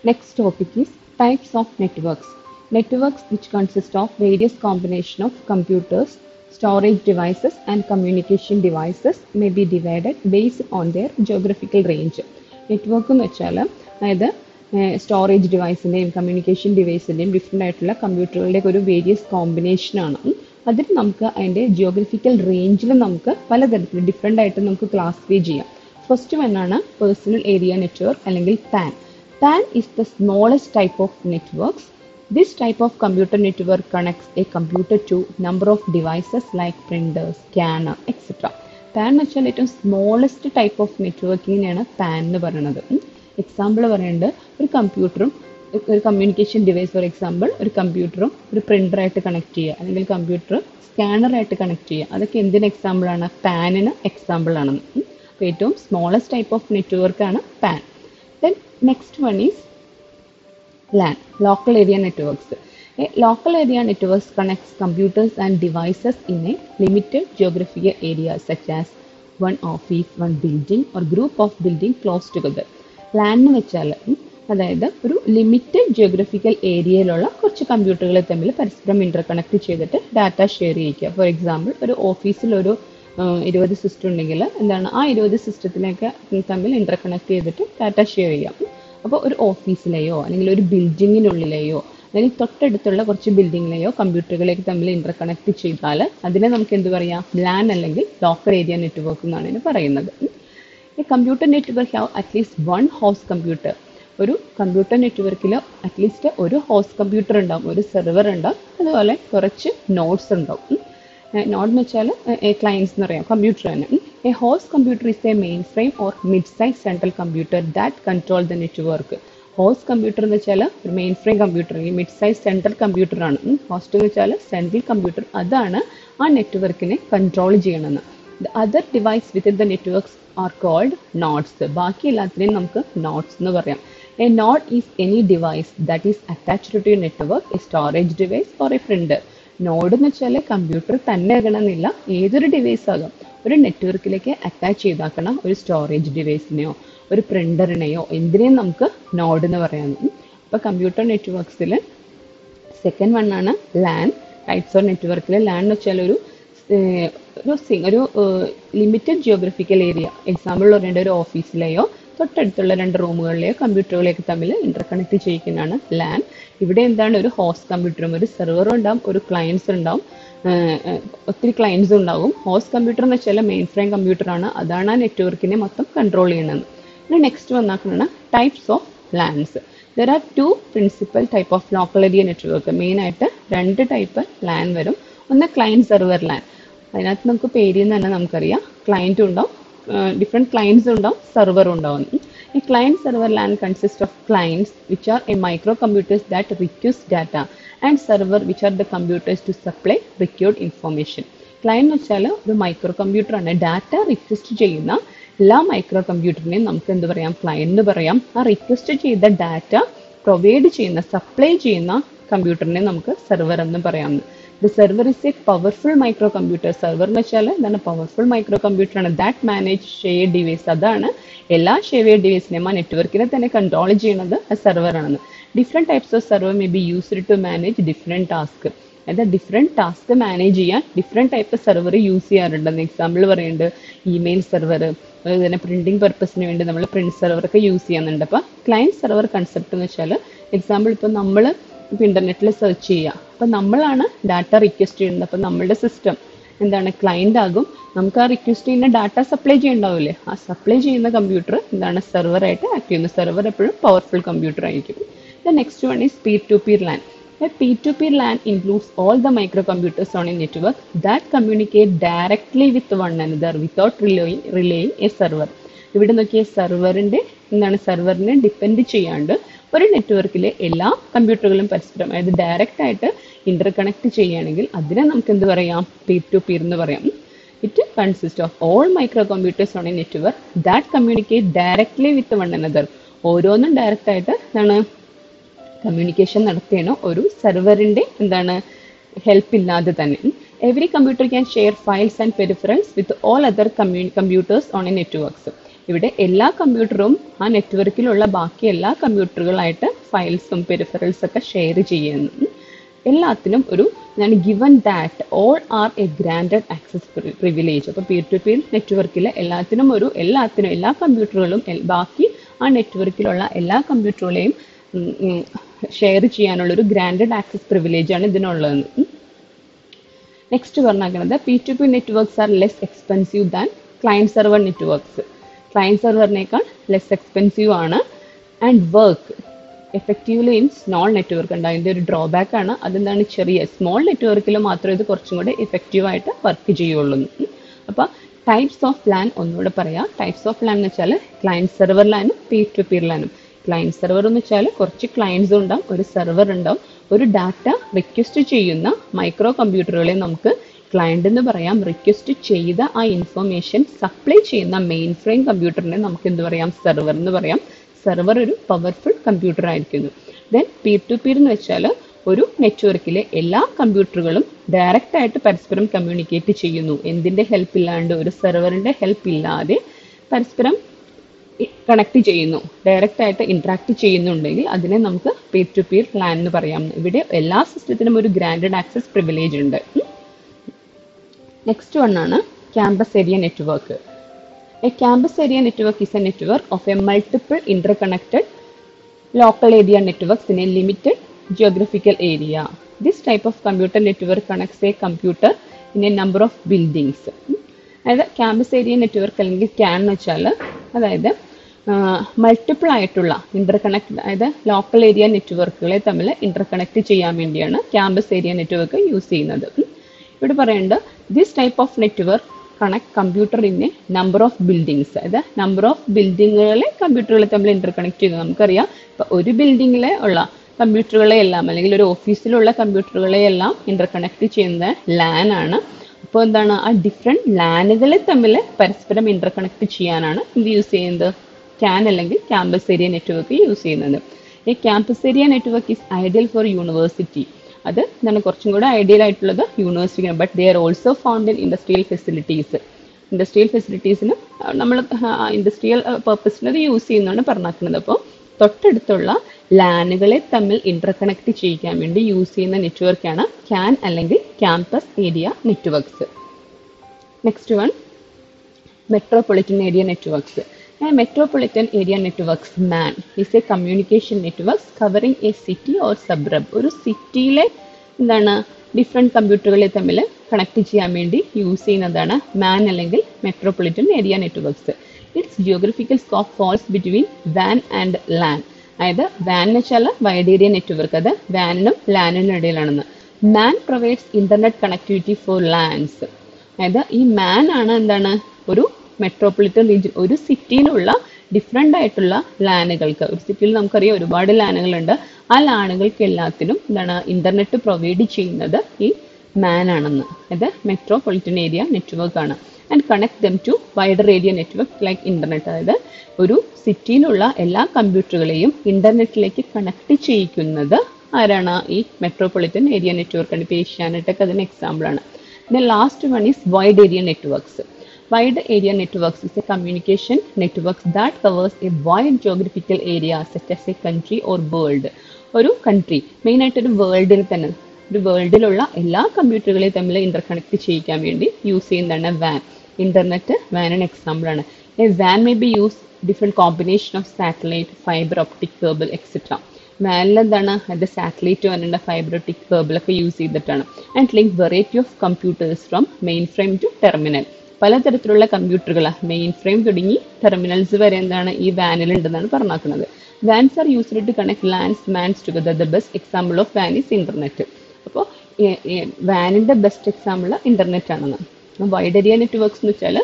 Next topic is types of networks. Networks which consist of various combination of computers, storage devices and communication devices may be divided based on their geographical range. Network എന്ന് വെച്ചാൽ അതായത് storage ഡിവൈസിൻ്റെയും communication ഡിവൈസിൻ്റെയും different ആയിട്ടുള്ള കമ്പ്യൂട്ടറുകളുടെയൊക്കെ ഒരു various കോമ്പിനേഷനാണ്. അതിൽ നമുക്ക് അതിൻ്റെ geographical റേഞ്ചിൽ നമുക്ക് പലതരത്തിൽ ഡിഫറെൻ്റ് ആയിട്ട് നമുക്ക് ക്ലാസിഫൈ ചെയ്യാം. ഫസ്റ്റ് വണ്ണാണ് പേഴ്സണൽ ഏരിയ നെറ്റ്വർക്ക് അല്ലെങ്കിൽ pan. PAN is the smallest type of networks. This type of computer network connects a computer to number of devices like printers, scanner, etc. PAN എന്ന് വെച്ചാൽ ഏറ്റവും smallest type of നെറ്റ്വർക്കിങ്ങിനെയാണ് pan എന്ന് പറയുന്നത്. Example പറയുന്നത് ഒരു കമ്പ്യൂട്ടറും ഒരു കമ്മ്യൂണിക്കേഷൻ ഡിവൈസ്, ഫോർ എക്സാമ്പിൾ ഒരു കമ്പ്യൂട്ടറും ഒരു പ്രിൻ്ററായിട്ട് കണക്ട് ചെയ്യുക, അല്ലെങ്കിൽ കമ്പ്യൂട്ടർ സ്കാനറായിട്ട് കണക്ട് ചെയ്യുക. അതൊക്കെ എന്തിന് എക്സാമ്പിളാണ്? പാനിന് എക്സാമ്പിളാണെന്ന്. അപ്പോൾ ഏറ്റവും സ്മോളസ്റ്റ് ടൈപ്പ് ഓഫ് നെറ്റ്വർക്കാണ് pan. Then next one is LAN, local area networks. A local area networks connects computers and devices in a limited geographical area such as one office, one building or group of building close together. LAN എന്ന് വെച്ചാൽ അതായത് ഒരു limited geographical ഏരിയയിലുള്ള കുറച്ച് കമ്പ്യൂട്ടറുകളെ തമ്മിൽ പരസ്പരം interconnect ചെയ്തിട്ട് data share ചെയ്യിക്കുക. ഫോർ എക്സാമ്പിൾ ഒരു ഓഫീസിൽ ഒരു 20 സിസ്റ്റം ഉണ്ടെങ്കിൽ എന്താണ് ആ 20 സിസ്റ്റത്തിനൊക്കെ തമ്മിൽ ഇന്റർകണക്ട് ചെയ്തിട്ട് ഡാറ്റ ഷെയർ ചെയ്യാം. അപ്പോൾ ഒരു ഓഫീസിലെയോ അല്ലെങ്കിൽ ഒരു ബിൽഡിങ്ങിനുള്ളിലെയോ അല്ലെങ്കിൽ തൊട്ടടുത്തുള്ള കുറച്ച് ബിൽഡിങ്ങിലെയോ കമ്പ്യൂട്ടറുകളെയൊക്കെ തമ്മിൽ ഇന്റർകണക്ട് ചെയ്താൽ അതിനെ നമുക്ക് എന്ത് പറയാം? ലാൻ അല്ലെങ്കിൽ ലോക്കൽ ഏരിയ നെറ്റ്വർക്ക് എന്നാണ് ഇതിന് പറയുന്നത്. ഈ computer network have at least one host computer. ഒരു കമ്പ്യൂട്ടർ നെറ്റ്വർക്കിൽ അറ്റ്ലീസ്റ്റ് ഒരു ഹോസ്റ്റ് കമ്പ്യൂട്ടർ ഉണ്ടാവും, ഒരു സെർവർ ഉണ്ടാവും, അതുപോലെ കുറച്ച് നോഡ്സ് ഉണ്ടാവും. നോഡ് എന്ന് വെച്ചാൽ ക്ലയൻസ് എന്ന് പറയാം, കമ്പ്യൂട്ടർ തന്നെ. A host computer is a mainframe or mid size central computer that control the network. Host computer എന്ന് വെച്ചാൽ ഒരു മെയിൻ ഫ്രെയിം കമ്പ്യൂട്ടർ, ഈ മിഡ് സൈസ് സെൻട്രൽ കമ്പ്യൂട്ടർ ആണ്. ഹോസ്റ്റ് എന്ന് വെച്ചാൽ സെൻട്രൽ കമ്പ്യൂട്ടർ, അതാണ് ആ നെറ്റ്വർക്കിനെ കൺട്രോൾ ചെയ്യണമെന്ന്. The other device within the networks are called nodes. ബാക്കി എല്ലാത്തിനെയും നമുക്ക് നോഡ്സ് എന്ന് പറയാം. A node is any device that is attached to a network, A storage device or A printer. Node എന്ന് വെച്ചാൽ കമ്പ്യൂട്ടർ തന്നെ ആകണമെന്നില്ല, ഏതൊരു ഡിവൈസ് ആകാം. ഒരു നെറ്റ്വർക്കിലേക്ക് അറ്റാച്ച് ചെയ്താക്കണം ഒരു സ്റ്റോറേജ് ഡിവൈസിനെയോ ഒരു പ്രിന്ററിനെയോ എന്തിനേയും നമുക്ക് നോഡ് എന്ന് പറയാം. അപ്പോൾ കമ്പ്യൂട്ടർ നെറ്റ്വർക്ക്സിൽ സെക്കൻഡ് വൺ ആണ് ലാൻ. ടൈപ്സ് ഓഫ് നെറ്റ്വർക്കിൽ ലാൻ എന്ന് വെച്ചാൽ ഒരു ലിമിറ്റഡ് ജിയോഗ്രഫിക്കൽ ഏരിയ. എക്സാമ്പിൾ പറയേണ്ട ഒരു ഓഫീസിലെയോ തൊട്ടടുത്തുള്ള 2 റൂമുകളിലെയോ കമ്പ്യൂട്ടറുകളെയൊക്കെ തമ്മിൽ ഇന്റർകണക്ട് ചെയ്യിക്കുന്നതാണ് ലാൻ. ഇവിടെ എന്താണ് ഒരു ഹോസ്റ്റ് കമ്പ്യൂട്ടറും ഒരു സെർവറും ഉണ്ടാവും, ഒരു ക്ലയൻസ് ഉണ്ടാവും, ഒത്തിരി ക്ലയൻസ് ഉണ്ടാവും. ഹോസ്റ്റ് കമ്പ്യൂട്ടർ എന്ന് വെച്ചാൽ മെയിൻ ഫ്രെയിം കമ്പ്യൂട്ടറാണ്, അതാണ് ആ നെറ്റ്വർക്കിനെ മൊത്തം കൺട്രോൾ ചെയ്യുന്നത്. പിന്നെ നെക്സ്റ്റ് വന്നാക്കുന്നത് types of LANs. There are 2 principal type of local area network. മെയിനായിട്ട് 2 ടൈപ്പ് ലാൻ വരും. ഒന്ന് ക്ലയൻറ്റ് സെർവർ ലാൻ. അതിനകത്ത് നമുക്ക് പേരിൽ നിന്ന് തന്നെ നമുക്കറിയാം, ക്ലയൻറ്റും ഉണ്ടാവും, ഡിഫറെൻറ്റ് ക്ലയൻറ്റ്സ് ഉണ്ടാവും, സെർവറും ഉണ്ടാവും. A client server LAN consists of clients which are a microcomputers that request data and server which are the computers to supply required information. Client എന്ന് വെച്ചാൽ ഒരു മൈക്രോ കമ്പ്യൂട്ടറാണ്. ഡാറ്റ റിക്വസ്റ്റ് ചെയ്യുന്ന എല്ലാ മൈക്രോ കമ്പ്യൂട്ടറിനെയും നമുക്ക് എന്ത് പറയാം? ക്ലയൻറ്റ് എന്ന് പറയാം. ആ റിക്വസ്റ്റ് ചെയ്ത ഡാറ്റ പ്രൊവൈഡ് ചെയ്യുന്ന സപ്ലൈ ചെയ്യുന്ന കമ്പ്യൂട്ടറിനെ നമുക്ക് സെർവർ എന്ന് പറയാം. The server is a powerful microcomputer. Server എന്ന് വെച്ചാൽ എന്താണ്? പവർഫുൾ മൈക്രോ കമ്പ്യൂട്ടർ ആണ്. That manage shared device. അതാണ് എല്ലാ ഷെയർഡ് ഡിവൈസിനെയും ആ നെറ്റ്വർക്കിനെ തന്നെ കൺട്രോൾ ചെയ്യുന്നത് ആ സെർവർ ആണെന്ന്. Different types of server may be used to manage different task. അതായത് ഡിഫറെൻറ്റ് ടാസ്ക് മാനേജ് ചെയ്യാൻ ഡിഫറെൻറ്റ് ടൈപ്പ് സെർവർ യൂസ് ചെയ്യാറുണ്ടെന്ന്. എക്സാമ്പിൾ പറയുന്നുണ്ട് ഇമെയിൽ സെർവർ, അതുപോലെ തന്നെ പ്രിൻറ്റിംഗ് പർപ്പസിന് വേണ്ടി നമ്മൾ പ്രിൻറ്റ് സെർവറൊക്കെ യൂസ് ചെയ്യുന്നുണ്ട്. അപ്പോൾ ക്ലയൻറ്റ് സെർവർ കൺസെപ്റ്റ് എന്ന് വെച്ചാൽ എക്സാമ്പിൾ ഇപ്പോൾ നമ്മൾ ഇപ്പോൾ ഇൻ്റർനെറ്റിൽ സെർച്ച് ചെയ്യുക, അപ്പോൾ നമ്മളാണ് ഡാറ്റ റിക്വസ്റ്റ് ചെയ്യുന്നത്. അപ്പോൾ നമ്മളുടെ സിസ്റ്റം എന്താണ്? ക്ലയൻ്റ് ആകും. നമുക്ക് ആ റിക്വസ്റ്റ് ചെയ്യുന്ന ഡാറ്റ സപ്ലൈ ചെയ്യുന്നുണ്ടാവില്ലേ, ആ സപ്ലൈ ചെയ്യുന്ന കമ്പ്യൂട്ടർ എന്താണ്? സെർവറായിട്ട് ആക്ട് ചെയ്യുന്നത്. സെർവർ എപ്പോഴും പവർഫുൾ കമ്പ്യൂട്ടർ ആയിരിക്കും. The next one is peer-to-peer LAN. A peer-to-peer LAN includes all the microcomputers on a network that communicate directly with one another without relaying a server. ഇവിടെ നോക്കിയ സെർവറിൻ്റെ എന്താണ്? സെർവറിനെ depend ചെയ്യാണ്ട് ഒരു നെറ്റ്വർക്കിലെ എല്ലാ കമ്പ്യൂട്ടറുകളും പരസ്പരം അതായത് ഡയറക്റ്റ് ആയിട്ട് ഇന്റർകണക്ട് ചെയ്യുകയാണെങ്കിൽ അതിനെ നമുക്ക് എന്ത് പറയാം? peer-to-peer എന്ന് പറയാം. It consist of all micro computers on A network that communicate directly with one another. ഓരോന്നും ഡയറക്റ്റ് ആയിട്ട് എന്താണ് കമ്മ്യൂണിക്കേഷൻ നടത്തിയാണ്, ഒരു സെർവറിൻ്റെ എന്താണ് ഹെൽപ്പ് ഇല്ലാതെ തന്നെ. Every computer can share files and peripherals with all other computers on a network. ഇവിടെ എല്ലാ കമ്പ്യൂട്ടറും ആ നെറ്റ്വർക്കിലുള്ള ബാക്കി എല്ലാ കമ്പ്യൂട്ടറുകളായിട്ട് ഫയൽസും പെരിഫറൽസ് ഒക്കെ ഷെയർ ചെയ്യുന്നു. എല്ലാത്തിനും ഒരു given that all are A granted access privilege. അപ്പോൾ പീർ ടു പീർ നെറ്റ്വർക്കിൽ എല്ലാ കമ്പ്യൂട്ടറുകളും ബാക്കി ആ നെറ്റ്വർക്കിലുള്ള എല്ലാ കമ്പ്യൂട്ടറുകളെയും ഷെയർ ചെയ്യാനുള്ള ഒരു ഗ്രാൻഡഡ് ആക്സസ് പ്രിവിലേജ് ആണ് ഇതിനുള്ളത്. നെക്സ്റ്റ് പറഞ്ഞിരിക്കുന്നത് P2P networks are less expensive than client server networks. Client സെർവറിനേക്കാൾ ലെസ് എക്സ്പെൻസീവ് ആണ്. And work effectively in small network ഉണ്ട്. അതിൻ്റെ ഒരു ഡ്രോബാക്ക് ആണ്. അതെന്താണ്, ചെറിയ സ്മോൾ നെറ്റ്വർക്കിൽ മാത്രമേ ഇത് കുറച്ചും കൂടെ എഫക്റ്റീവായിട്ട് വർക്ക് ചെയ്യുള്ളൂ. അപ്പോൾ ടൈപ്സ് ഓഫ് ലാൻ ഒന്നുകൂടെ പറയാം. ടൈപ്സ് ഓഫ് ലാൻ എന്ന് വെച്ചാൽ ക്ലയൻറ്റ് സെർവർ ലാനും പീർ ടു പീർ ലാനും. ക്ലയൻറ്റ് സെർവർ എന്ന് വെച്ചാൽ കുറച്ച് ക്ലയൻറ്റ്സ് ഉണ്ടാവും, ഒരു സെർവർ ഉണ്ടാവും. ഒരു ഡാറ്റ റിക്വസ്റ്റ് ചെയ്യുന്ന മൈക്രോ കമ്പ്യൂട്ടറുകളെ നമുക്ക് ക്ലയൻറ്റ് എന്ന് പറയാം. റിക്വസ്റ്റ് ചെയ്ത ആ ഇൻഫർമേഷൻ സപ്ലൈ ചെയ്യുന്ന മെയിൻ ഫ്രെയിം കമ്പ്യൂട്ടറിനെ നമുക്ക് എന്ത് പറയാം, സെർവർ എന്ന് പറയാം. സെർവർ ഒരു പവർഫുൾ കമ്പ്യൂട്ടർ ആയിരിക്കുന്നു. ദെൻ പീർ ടു പീർ എന്ന് വെച്ചാൽ ഒരു നെറ്റ്വർക്കിലെ എല്ലാ കമ്പ്യൂട്ടറുകളും ഡയറക്റ്റ് ആയിട്ട് പരസ്പരം കമ്മ്യൂണിക്കേറ്റ് ചെയ്യുന്നു. എന്തിൻ്റെ ഹെൽപ്പ് ഇല്ലാണ്ട്, ഒരു സെർവറിൻ്റെ ഹെൽപ്പ് ഇല്ലാതെ പരസ്പരം കണക്ട് ചെയ്യുന്നു, ഡയറക്റ്റ് ആയിട്ട് ഇൻട്രാക്ട് ചെയ്യുന്നുണ്ടെങ്കിൽ അതിനെ നമുക്ക് പീർ ടു പീർ ലാൻ എന്ന് പറയാം. ഇവിടെ എല്ലാ സിസ്റ്റത്തിനും ഒരു ഗ്രാൻഡഡ് ആക്സസ് പ്രിവിലേജ് ഉണ്ട്. നെക്സ്റ്റ് വൺ ആണ് campus area network. A campus area network is a network of a multiple interconnected local area networks in a limited geographical area. This type of computer network connects a computer in a number of buildings. അതായത് campus area network അല്ലെങ്കിൽ can എന്ന് വെച്ചാൽ അതായത് multiple ആയിട്ടുള്ള interconnect, അതായത് local area നെറ്റ്വർക്കുകളെ തമ്മിൽ interconnect ചെയ്യാൻ വേണ്ടിയാണ് ക്യാമ്പസ് ഏരിയ നെറ്റ്വർക്ക് യൂസ് ചെയ്യുന്നത്. ഇവിടെ പറയുന്നുണ്ട് this type of network connect computer in A number of buildings. അതായത് നമ്പർ ഓഫ് ബിൽഡിങ്ങുകളെ കമ്പ്യൂട്ടറുകളെ തമ്മിൽ ഇന്റർകണക്ട് ചെയ്യുന്നത്. നമുക്കറിയാം ഇപ്പോൾ ഒരു ബിൽഡിങ്ങിലെ ഉള്ള കമ്പ്യൂട്ടറുകളെ എല്ലാം അല്ലെങ്കിൽ ഒരു ഓഫീസിലുള്ള കമ്പ്യൂട്ടറുകളെ എല്ലാം ഇന്റർകണക്ട് ചെയ്യുന്നത് ലാൻ ആണ്. അപ്പോൾ എന്താണ്, ആ ഡിഫറെൻറ്റ് ലാനുകളെ തമ്മിൽ പരസ്പരം ഇന്റർകണക്ട് ചെയ്യാനാണ് ഇത് യൂസ് ചെയ്യുന്നത്, ക്യാൻ അല്ലെങ്കിൽ ക്യാമ്പസ് ഏരിയ നെറ്റ്വർക്ക് യൂസ് ചെയ്യുന്നത്. ഈ campus area network is ideal for university. അത് എന്താണ് കുറച്ചും കൂടെ ഐഡിയൽ ആയിട്ടുള്ളത് യൂണിവേഴ്സിറ്റിയാണ്. But they are also found in industrial facilities. Industrial ഫെസിലിറ്റീസിന് നമ്മൾ ഇൻഡസ്ട്രിയൽ പർപ്പസിന് അത് യൂസ് ചെയ്യുന്നതാണ് പറഞ്ഞിരിക്കുന്നത്. അപ്പോൾ തൊട്ടടുത്തുള്ള ലാനുകളെ തമ്മിൽ ഇന്റർകണക്ട് ചെയ്യിക്കാൻ വേണ്ടി യൂസ് ചെയ്യുന്ന നെറ്റ്വർക്കാണ് ക്യാൻ അല്ലെങ്കിൽ campus area networks. Next one metropolitan area networks. Metropolitan Area Networks MAN is a communication networks covering a city or suburb. ഒരു സിറ്റിയിലെ എന്താണ് ഡിഫറെൻറ്റ് കമ്പ്യൂട്ടറുകളെ തമ്മിൽ കണക്ട് ചെയ്യാൻ വേണ്ടി യൂസ് ചെയ്യുന്നതാണ് മാൻ അല്ലെങ്കിൽ metropolitan area networks. It's geographical scope falls between വാൻ and LAN. അതായത് വാൻ എന്ന് വെച്ചാൽ വൈഡ് ഏരിയ നെറ്റ്വർക്ക്, അത് വാനിനും ലാനിനും ഇടയിലാണെന്ന്. MAN provides internet connectivity for LANs. അതായത് ഈ മാൻ ആണ് എന്താണ് ഒരു മെട്രോപൊളിറ്റൻ റീജിയൻ, ഒരു സിറ്റിയിലുള്ള ഡിഫറെൻ്റ് ആയിട്ടുള്ള ലാനുകൾക്ക്. ഒരു സിറ്റിയിൽ നമുക്കറിയാം ഒരുപാട് ലാനുകളുണ്ട്. ആ ലാനുകൾക്ക് എല്ലാത്തിനും എന്താണ് ഇന്റർനെറ്റ് പ്രൊവൈഡ് ചെയ്യുന്നത് ഈ മാൻ ആണെന്ന്. അത് മെട്രോപൊളിറ്റൻ ഏരിയ നെറ്റ്വർക്ക് ആണ്. And connect them to wider area network like internet. അതായത് ഒരു സിറ്റിയിലുള്ള എല്ലാ കമ്പ്യൂട്ടറുകളെയും ഇന്റർനെറ്റിലേക്ക് കണക്ട് ചെയ്യിക്കുന്നത് ആരാണ്, ഈ മെട്രോപൊളിറ്റൻ ഏരിയ നെറ്റ്വർക്ക് ആണ്. ഇപ്പോൾ ഏഷ്യാനെറ്റൊക്കെ അതിന് എക്സാമ്പിളാണ്. Then last one is wide area networks. Wide area networks is a communication networks that covers a wide geographical area such as a country or world. ഒരു കൺട്രി, മെയിനായിട്ട് ഒരു വേൾഡിൽ തന്നെ, ഒരു വേൾഡിലുള്ള എല്ലാ കമ്പ്യൂട്ടറുകളെയും തമ്മിൽ ഇന്റർകണക്ട് ചെയ്യിക്കാൻ വേണ്ടി യൂസ് ചെയ്യുന്നതാണ് വാൻ. ഇന്റർനെറ്റ് വാനിന് എക്സാമ്പിളാണ്. A van may be use different combination of satellite, fibre optic cable etcetera. വാനിൽ എന്താണ് അത് സാറ്റലൈറ്റ് വരേണ്ട ഫൈബർ ഒപ്റ്റിക് കേബിളൊക്കെ യൂസ് ചെയ്തിട്ടാണ്. And link variety of computers from main frame two terminal. പലതരത്തിലുള്ള കമ്പ്യൂട്ടറുകൾ മെയിൻ ഫ്രെയിം തുടങ്ങി terminals വരെ എന്താണ് ഈ വാനിൽ ഉണ്ടെന്നാണ് പറഞ്ഞിരിക്കുന്നത്. WANs are used to connect LANs MANs together. The best example of വാൻ ഈസ് ഇന്റർനെറ്റ്. അപ്പോൾ വാനിൻ്റെ ബെസ്റ്റ് എക്സാമ്പിൾ ഇന്റർനെറ്റ് ആണെന്ന്. വൈഡ് ഏരിയ നെറ്റ്വർക്ക്സ് എന്ന് വെച്ചാൽ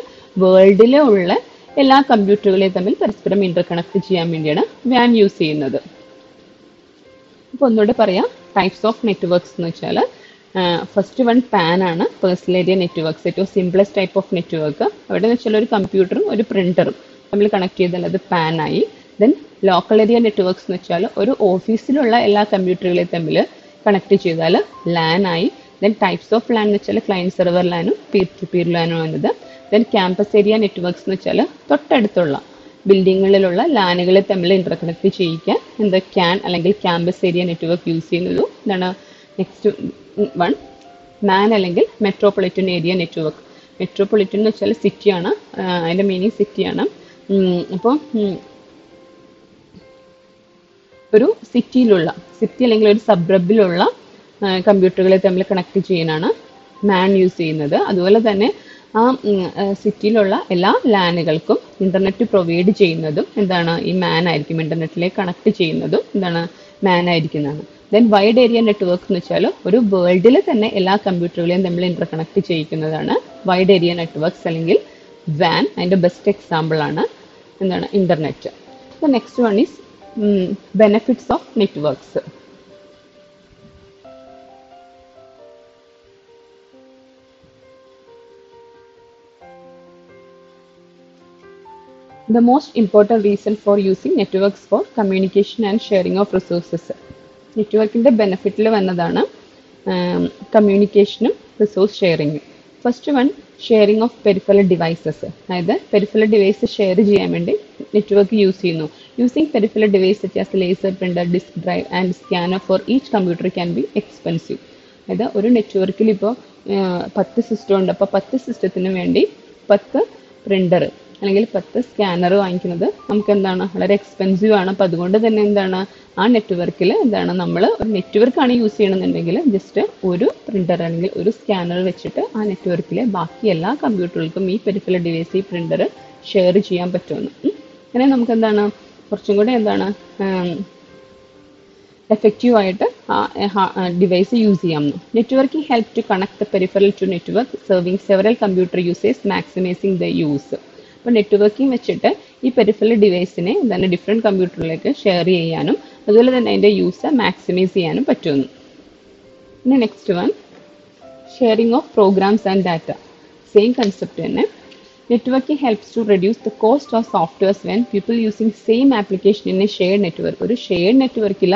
വേൾഡിലെ ഉള്ള എല്ലാ കമ്പ്യൂട്ടറുകളെയും തമ്മിൽ പരസ്പരം ഇന്റർകണക്ട് ചെയ്യാൻ വേണ്ടിയാണ് വാൻ യൂസ് ചെയ്യുന്നത്. അപ്പോൾ ഒന്നുകൂടെ പറയാം, ടൈപ്സ് ഓഫ് നെറ്റ്വർക്ക്സ് എന്ന് വെച്ചാൽ ഫസ്റ്റ് വൺ പാൻ ആണ്, പേഴ്സണൽ ഏരിയ നെറ്റ്വർക്ക്സ്. ഏറ്റവും സിംപ്ലസ്റ്റ് ടൈപ്പ് ഓഫ് നെറ്റ്വർക്ക്. അവിടെ എന്ന് വെച്ചാൽ ഒരു കമ്പ്യൂട്ടറും ഒരു പ്രിന്ററും തമ്മിൽ കണക്ട് ചെയ്താൽ അത് പാൻ ആയി. ദെൻ ലോക്കൽ ഏരിയ നെറ്റ്വർക്ക്സ് എന്ന് വെച്ചാൽ ഒരു ഓഫീസിലുള്ള എല്ലാ കമ്പ്യൂട്ടറുകളെയും തമ്മിൽ കണക്ട് ചെയ്താൽ ലാൻ ആയി. ദെൻ ടൈപ്സ് ഓഫ് ലാൻ എന്ന് വെച്ചാൽ ക്ലയൻറ്റ് സെർവർ ലാനും പീർ ടു പീർ ലാനും എന്നത്. ദെൻ ക്യാമ്പസ് ഏരിയ നെറ്റ്വർക്ക്സ് എന്ന് വെച്ചാൽ തൊട്ടടുത്തുള്ള ബിൽഡിങ്ങുകളിലുള്ള ലാനുകളെ തമ്മിൽ ഇന്റർകണക്ട് ചെയ്യിക്കാൻ എന്താ ക്യാൻ അല്ലെങ്കിൽ ക്യാമ്പസ് ഏരിയ നെറ്റ്വർക്ക് യൂസ് ചെയ്യുന്നത്. എന്താണ് നെക്സ്റ്റ് വൺ മാൻ അല്ലെങ്കിൽ മെട്രോപൊളിറ്റൻ ഏരിയ നെറ്റ്വർക്ക്. മെട്രോപൊളിറ്റൻ എന്ന് വെച്ചാൽ സിറ്റിയാണ്, അതിൻ്റെ മീനിങ് സിറ്റിയാണ്. അപ്പോൾ ഒരു സിറ്റിയിലുള്ള അല്ലെങ്കിൽ ഒരു സബ്രബിലുള്ള കമ്പ്യൂട്ടറുകളെ തമ്മിൽ കണക്ട് ചെയ്യാനാണ് മാൻ യൂസ് ചെയ്യുന്നത്. അതുപോലെ തന്നെ ആ സിറ്റിയിലുള്ള എല്ലാ ലാനുകൾക്കും ഇന്റർനെറ്റ് പ്രൊവൈഡ് ചെയ്യുന്നതും എന്താണ് ഈ മാൻ ആയിരിക്കും. ഇന്റർനെറ്റിലേക്ക് കണക്ട് ചെയ്യുന്നതും എന്താണ് മാൻ ആയിരിക്കുന്നതാണ്. ദെൻ വൈഡ് ഏരിയ നെറ്റ്വർക്ക് എന്ന് വെച്ചാൽ ഒരു വേൾഡിൽ തന്നെ എല്ലാ കമ്പ്യൂട്ടറുകളെയും തമ്മിൽ ഇന്റർകണക്ട് ചെയ്യിക്കുന്നതാണ് വൈഡ് ഏരിയ നെറ്റ്വർക്ക്സ് അല്ലെങ്കിൽ വാൻ. അതിൻ്റെ ബെസ്റ്റ് എക്സാമ്പിൾ ആണ് എന്താണ് internet. Next one is benefits of networks. The most important reason for using networks for communication and sharing of resources. നെറ്റ്വർക്കിൻ്റെ ബെനിഫിറ്റിൽ വന്നതാണ് കമ്മ്യൂണിക്കേഷനും റിസോഴ്സ് ഷെയറിങ്ങും. First one sharing of peripheral devices. അതായത് പെരിഫറൽ ഡിവൈസ് ഷെയർ ചെയ്യാൻ വേണ്ടി നെറ്റ്വർക്ക് യൂസ് ചെയ്യുന്നു. Using peripheral device such as laser printer, disk drive and scanner for each computer can be expensive. അതായത് ഒരു നെറ്റ്വർക്കിൽ ഇപ്പോൾ 10 സിസ്റ്റം ഉണ്ട്. അപ്പോൾ 10 സിസ്റ്റത്തിന് വേണ്ടി 10 പ്രിൻ്റർ അല്ലെങ്കിൽ 10 സ്കാനർ വാങ്ങിക്കുന്നത് നമുക്ക് എന്താണ് വളരെ എക്സ്പെൻസീവ് ആണ്. അപ്പോൾ അതുകൊണ്ട് തന്നെ എന്താണ് ആ നെറ്റ്വർക്കിൽ എന്താണ് നമ്മൾ ഒരു നെറ്റ്വർക്കാണ് യൂസ് ചെയ്യണമെന്നുണ്ടെങ്കിൽ ജസ്റ്റ് ഒരു പ്രിൻ്റർ അല്ലെങ്കിൽ ഒരു സ്കാനർ വെച്ചിട്ട് ആ നെറ്റ്വർക്കിലെ ബാക്കി എല്ലാ കമ്പ്യൂട്ടറുകൾക്കും ഈ പെരിഫറൽ ഡിവൈസ് ഈ പ്രിൻ്റർ ഷെയർ ചെയ്യാൻ പറ്റുമെന്ന്. അങ്ങനെ നമുക്ക് എന്താണ് കുറച്ചും കൂടെ എന്താണ് എഫക്റ്റീവ് ആയിട്ട് ഡിവൈസ് യൂസ് ചെയ്യാമെന്ന്. Networking help to connect the peripheral to network serving several computer users maximising the use. അപ്പോൾ നെറ്റ്വർക്കിംഗ് വെച്ചിട്ട് ഈ പെരിഫറൽ ഡിവൈസിനെ എന്താണ് ഡിഫറെൻറ്റ് കമ്പ്യൂട്ടറിലേക്ക് ഷെയർ ചെയ്യാനും അതുപോലെ തന്നെ അതിൻ്റെ യൂസ് മാക്സിമൈസ് ചെയ്യാനും പറ്റുമെന്ന്. പിന്നെ next one sharing of programs and data. Same concept തന്നെ. Networking helps to reduce the cost of softwares when people using same application in a shared network. ഒരു ഷെയർഡ് നെറ്റ്വർക്കിൽ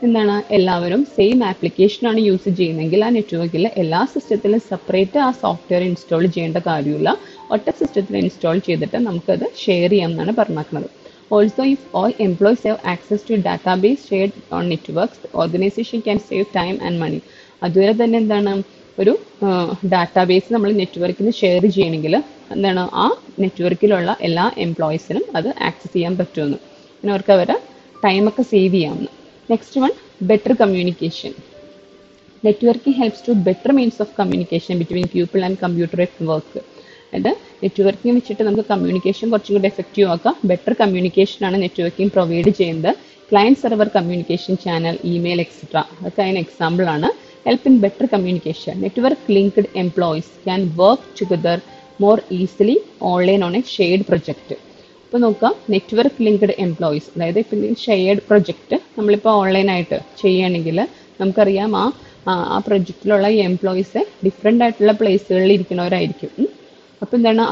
എന്താണ് എല്ലാവരും സെയിം ആപ്ലിക്കേഷനാണ് യൂസ് ചെയ്യുന്നതെങ്കിൽ ആ നെറ്റ്വർക്കിൽ എല്ലാ സിസ്റ്റത്തിലും സെപ്പറേറ്റ് ആ സോഫ്റ്റ്വെയർ ഇൻസ്റ്റാൾ ചെയ്യേണ്ട കാര്യമില്ല. ഒറ്റ സിസ്റ്റത്തിൽ ഇൻസ്റ്റാൾ ചെയ്തിട്ട് നമുക്കത് ഷെയർ ചെയ്യാം എന്നാണ് പറഞ്ഞിരിക്കുന്നത്. Also, if all employees have access to database shared on networks, the organization can save time and money. അതുപോലെ തന്നെ എന്താണ് ഒരു ഡാറ്റാബേസ് നമ്മൾ നെറ്റ്വർക്കിന് ഷെയർ ചെയ്യണമെങ്കിൽ എന്താണ് ആ നെറ്റ്വർക്കിലുള്ള എല്ലാ എംപ്ലോയീസിനും അത് ആക്സസ് ചെയ്യാൻ പറ്റുമെന്ന്. പിന്നെ അവർക്ക് അവരുടെ ടൈമൊക്കെ സേവ് ചെയ്യാമെന്ന്. Next one better communication. Networking helps to better means of communication between people and computer at work. അതായത് നെറ്റ്വർക്കിംഗ് വെച്ചിട്ട് നമുക്ക് കമ്മ്യൂണിക്കേഷൻ കുറച്ചും കൂടി എഫക്റ്റീവ് ആക്കാം. ബെറ്റർ കമ്മ്യൂണിക്കേഷനാണ് നെറ്റ്വർക്കിംഗ് പ്രൊവൈഡ് ചെയ്യുന്നത്. Client server communication channel, email et cetera അതൊക്കെ അതിന് എക്സാമ്പിളാണ്. Help in better communication. Network linked employees can work together more easily online on a shared project. ഇപ്പോൾ നോക്കാം നെറ്റ്വർക്ക് ലിങ്ക്ഡ് എംപ്ലോയീസ്, അതായത് ഇപ്പം ഷെയർഡ് പ്രൊജക്റ്റ് നമ്മളിപ്പോൾ ഓൺലൈനായിട്ട് ചെയ്യുകയാണെങ്കിൽ നമുക്കറിയാം ആ പ്രൊജക്റ്റിലുള്ള ഈ എംപ്ലോയീസ് ഡിഫറെൻ്റ് ആയിട്ടുള്ള പ്ലേസുകളിൽ ഇരിക്കുന്നവരായിരിക്കും. അപ്പോൾ എന്താണ്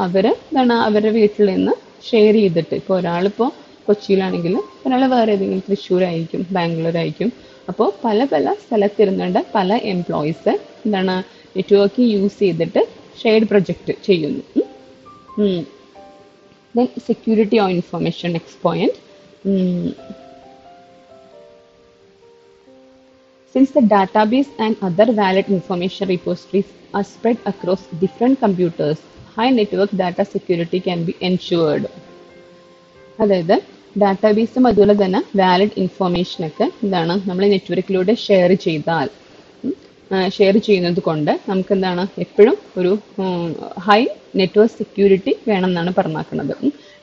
അവരുടെ വീട്ടിൽ നിന്ന് ഷെയർ ചെയ്തിട്ട് ഇപ്പോൾ ഒരാളിപ്പോൾ കൊച്ചിയിലാണെങ്കിൽ ഒരാൾ വേറെ ഏതെങ്കിലും തൃശ്ശൂരായിരിക്കും, ബാംഗ്ലൂരായിരിക്കും. അപ്പോൾ പല പല സ്ഥലത്തിരുന്നുണ്ട് പല എംപ്ലോയീസ് എന്താണ് നെറ്റ്വർക്കിംഗ് യൂസ് ചെയ്തിട്ട് ഷെയർഡ് പ്രൊജക്റ്റ് ചെയ്യുന്നു. Then security of information. Next point. Since the database and other valid information repositories are spread across different computers, high network data security can be ensured. അതായത് ഡാറ്റാബേസും അതുപോലെ തന്നെ valid ഇൻഫർമേഷനൊക്കെ എന്താണ് നമ്മൾ നെറ്റ്വർക്കിലൂടെ share ചെയ്യുന്നത് കൊണ്ട് നമുക്ക് എന്താണ് എപ്പോഴും ഒരു ഹൈ നെറ്റ്വർക്ക് സെക്യൂരിറ്റി വേണമെന്നാണ് പറഞ്ഞിരിക്കുന്നത്.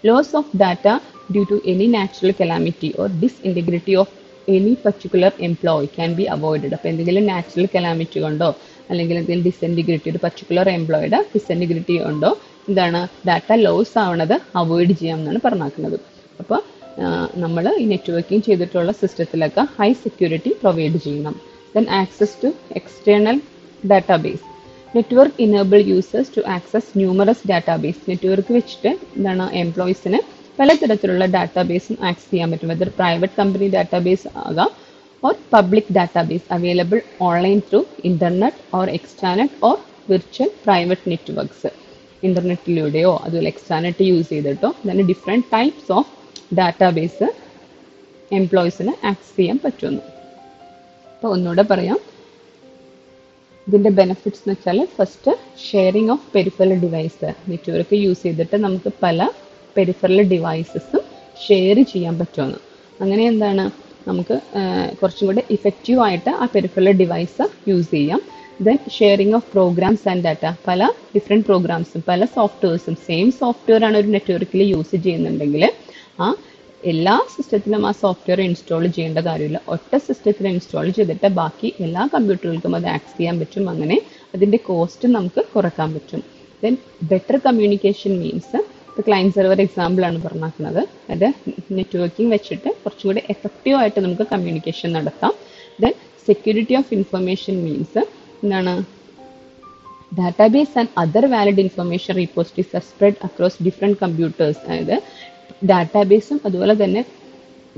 Loss of data due to any natural calamity or disintegrity of any particular employee can be avoided. അപ്പോൾ എന്തെങ്കിലും നാച്ചുറൽ കലാമിറ്റി കൊണ്ടോ അല്ലെങ്കിൽ എന്തെങ്കിലും ഡിസ്ഇൻറ്റഗ്രിറ്റി, ഒരു പർട്ടിക്കുലർ എംപ്ലോയിയുടെ ഡിസ്ഇൻറ്റഗ്രിറ്റി കൊണ്ടോ എന്താണ് ഡാറ്റ ലോസ് ആവണത് അവോയ്ഡ് ചെയ്യാമെന്നാണ് പറഞ്ഞിരിക്കുന്നത്. അപ്പോൾ നമ്മൾ ഈ നെറ്റ്വർക്കിംഗ് ചെയ്തിട്ടുള്ള സിസ്റ്റത്തിലൊക്കെ ഹൈ സെക്യൂരിറ്റി പ്രൊവൈഡ് ചെയ്യണം. Then access to external database. Network enable users to access numerous database. Network വെച്ചിട്ട് എന്താണ് എംപ്ലോയീസിന് പലതരത്തിലുള്ള ഡാറ്റാബേസും ആക്സസ് ചെയ്യാൻ പറ്റും. വെദർ പ്രൈവറ്റ് കമ്പനി ഡാറ്റാബേസ് ആകാം or public database available online through internet or extranet or virtual private networks. ഇൻ്റർനെറ്റിലൂടെയോ അതുപോലെ എക്സ്ട്രാനെറ്റ് യൂസ് ചെയ്തിട്ടോ തന്നെ ഡിഫറെൻറ്റ് ടൈപ്സ് ഓഫ് ഡാറ്റാബേസ് എംപ്ലോയീസിന് ആക്സസ് ചെയ്യാൻ പറ്റുമെന്ന്. അപ്പോൾ ഒന്നുകൂടെ പറയാം, ഇതിൻ്റെ ബെനിഫിറ്റ്സ് എന്ന് വെച്ചാൽ first sharing of peripheral device. Network use ചെയ്തിട്ട് നമുക്ക് പല പെരിഫറൽ ഡിവൈസസും ഷെയർ ചെയ്യാൻ പറ്റുമെന്ന്. അങ്ങനെ എന്താണ് നമുക്ക് കുറച്ചും കൂടെ ഇഫക്റ്റീവ് ആയിട്ട് ആ പെരിഫറൽ ഡിവൈസ് യൂസ് ചെയ്യാം. Then sharing of programs and data. പല ഡിഫറെൻറ്റ് പ്രോഗ്രാംസും പല സോഫ്റ്റ്വെയർസും സെയിം സോഫ്റ്റ്വെയർ ആണ് ഒരു നെറ്റ്വർക്കിൽ യൂസ് ചെയ്യുന്നുണ്ടെങ്കിൽ ആ എല്ലാ സിസ്റ്റത്തിലും ആ സോഫ്റ്റ്വെയർ ഇൻസ്റ്റാൾ ചെയ്യേണ്ട കാര്യമില്ല. ഒറ്റ സിസ്റ്റത്തിൽ ഇൻസ്റ്റാൾ ചെയ്തിട്ട് ബാക്കി എല്ലാ കമ്പ്യൂട്ടറുകൾക്കും അത് ആക്സസ് ചെയ്യാൻ പറ്റും. അങ്ങനെ അതിൻ്റെ കോസ്റ്റ് നമുക്ക് കുറക്കാൻ പറ്റും. ദെൻ ബെറ്റർ കമ്മ്യൂണിക്കേഷൻ മീൻസ് ഇപ്പോൾ ക്ലയൻറ്റ് സെർവർ എക്സാമ്പിൾ ആണ് പറഞ്ഞിരിക്കുന്നത്. അത് നെറ്റ്വർക്കിംഗ് വെച്ചിട്ട് കുറച്ചും കൂടി എഫക്റ്റീവ് ആയിട്ട് നമുക്ക് കമ്മ്യൂണിക്കേഷൻ നടത്താം. Then security of information means എന്താണ് database and other valid information repositories are spread across different computers. അതായത് ഡാറ്റാബേസും അതുപോലെ തന്നെ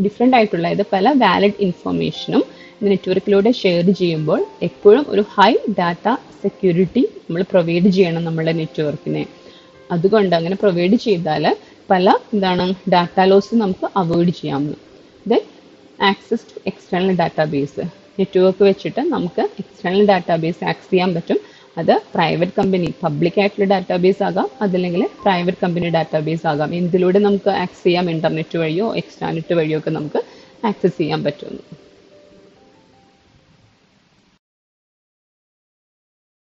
ഡിഫറെൻ്റ് ആയിട്ടുള്ള അതായത് പല വാലിഡ് ഇൻഫർമേഷനും നെറ്റ്വർക്കിലൂടെ ഷെയർ ചെയ്യുമ്പോൾ എപ്പോഴും ഒരു ഹൈ ഡാറ്റ സെക്യൂരിറ്റി നമ്മൾ പ്രൊവൈഡ് ചെയ്യണം നമ്മുടെ നെറ്റ്വർക്കിനെ. അതുകൊണ്ട് അങ്ങനെ പ്രൊവൈഡ് ചെയ്താൽ പല ഡാറ്റ ലോസ് നമുക്ക് അവോയ്ഡ് ചെയ്യാവുന്നു. Then access to external database. Network വെച്ചിട്ട് നമുക്ക് എക്സ്റ്റേണൽ ഡാറ്റാബേസ് ആക്സസ് ചെയ്യാൻ പറ്റും. അത് പ്രൈവറ്റ് കമ്പനി പബ്ലിക് ആയിട്ടുള്ള ഡാറ്റാബേസ് ആകാം, അതല്ലെങ്കിൽ പ്രൈവറ്റ് കമ്പനി ഡാറ്റാബേസ് ആകാം. എന്തിലൂടെ നമുക്ക് ആക്സസ് ചെയ്യാം? ഇന്റർനെറ്റ് വഴിയോ എക്സ്ട്രാനെറ്റ് വഴിയോ ഒക്കെ നമുക്ക് ആക്സസ് ചെയ്യാൻ പറ്റും.